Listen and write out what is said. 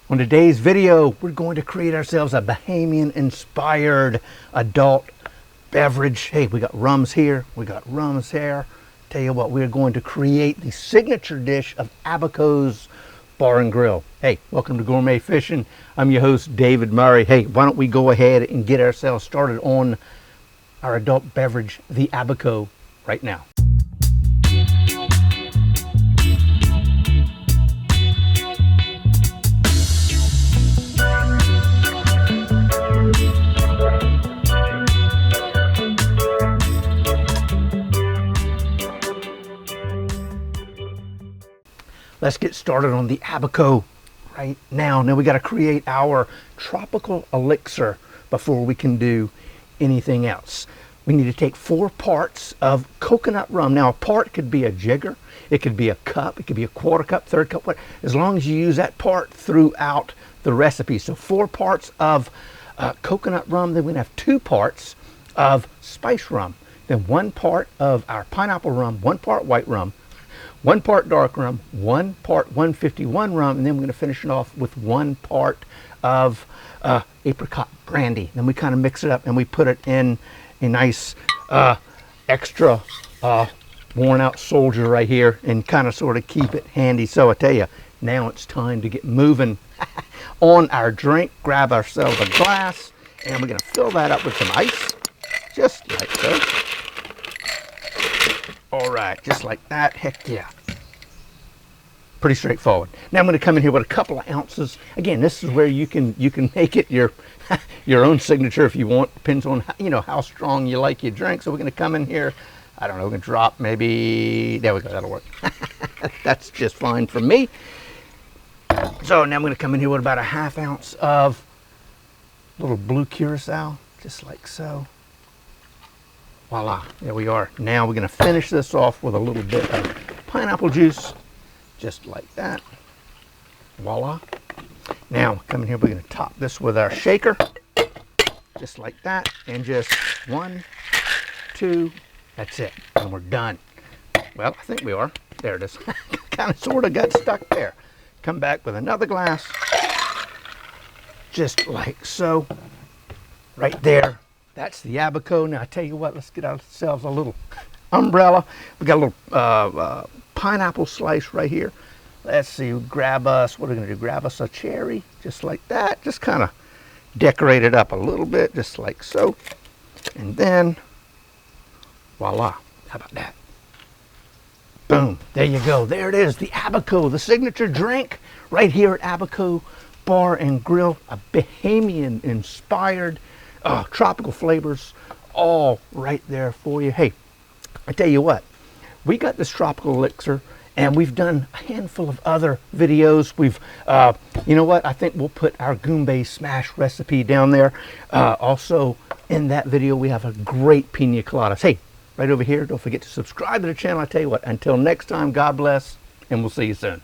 On today's video, we're going to create ourselves a Bahamian-inspired adult beverage. Hey, we got rums here, we got rums here. Tell you what, we're going to create the signature dish of Abacos Bar and Grill. Hey, welcome to Gourmet Fishing. I'm your host, David Murray. Hey, why don't we go ahead and get ourselves started on our adult beverage, the Abaco, right now. Let's get started on the Abaco right now. Now we got to create our tropical elixir before we can do anything else. We need to take 4 parts of coconut rum. Now a part could be a jigger, it could be a cup, it could be a quarter cup, third cup, what, as long as you use that part throughout the recipe. So 4 parts of coconut rum, then we're gonna have 2 parts of spice rum, then 1 part of our pineapple rum, 1 part white rum, 1 part dark rum, 1 part 151 rum, and then we're going to finish it off with 1 part of apricot brandy. Then we kind of mix it up and we put it in a nice extra worn out soldier right here and kind of sort of keep it handy. So I tell you, now it's time to get moving on our drink. Grab ourselves a glass and we're going to fill that up with some ice, just like so. All right, just like that. Heck yeah. Pretty straightforward. Now I'm going to come in here with a couple of ounces. Again, this is where you can make it your own signature if you want. Depends on how strong you like your drink. So we're going to come in here. I don't know. We're going to drop maybe. There we go. That'll work. That's just fine for me. So now I'm going to come in here with about a ½ ounce of little blue curacao, just like so. Voila, there we are. Now we're going to finish this off with a little bit of pineapple juice, just like that. Voila. Now, come in here, we're going to top this with our shaker, just like that, and just 1, 2, that's it, and we're done. Well, I think we are. There it is. Kind of sort of got stuck there. Come back with another glass, just like so, right there. That's the Abaco. Now I tell you what, let's get ourselves a little umbrella. We got a little pineapple slice right here. Let's see, grab us, what are we gonna do? Grab us a cherry, just like that. Just kind of decorate it up a little bit, just like so. And then, voila, how about that? Boom, there you go. There it is, the Abaco, the signature drink right here at Abaco Bar and Grill, a Bahamian-inspired tropical flavors, all right there for you. Hey, I tell you what, we got this tropical elixir and we've done a handful of other videos. We've, you know what, I think we'll put our Gourmet smash recipe down there. Also in that video, we have a great pina coladas. Hey, right over here, don't forget to subscribe to the channel. I tell you what, until next time, God bless, and we'll see you soon.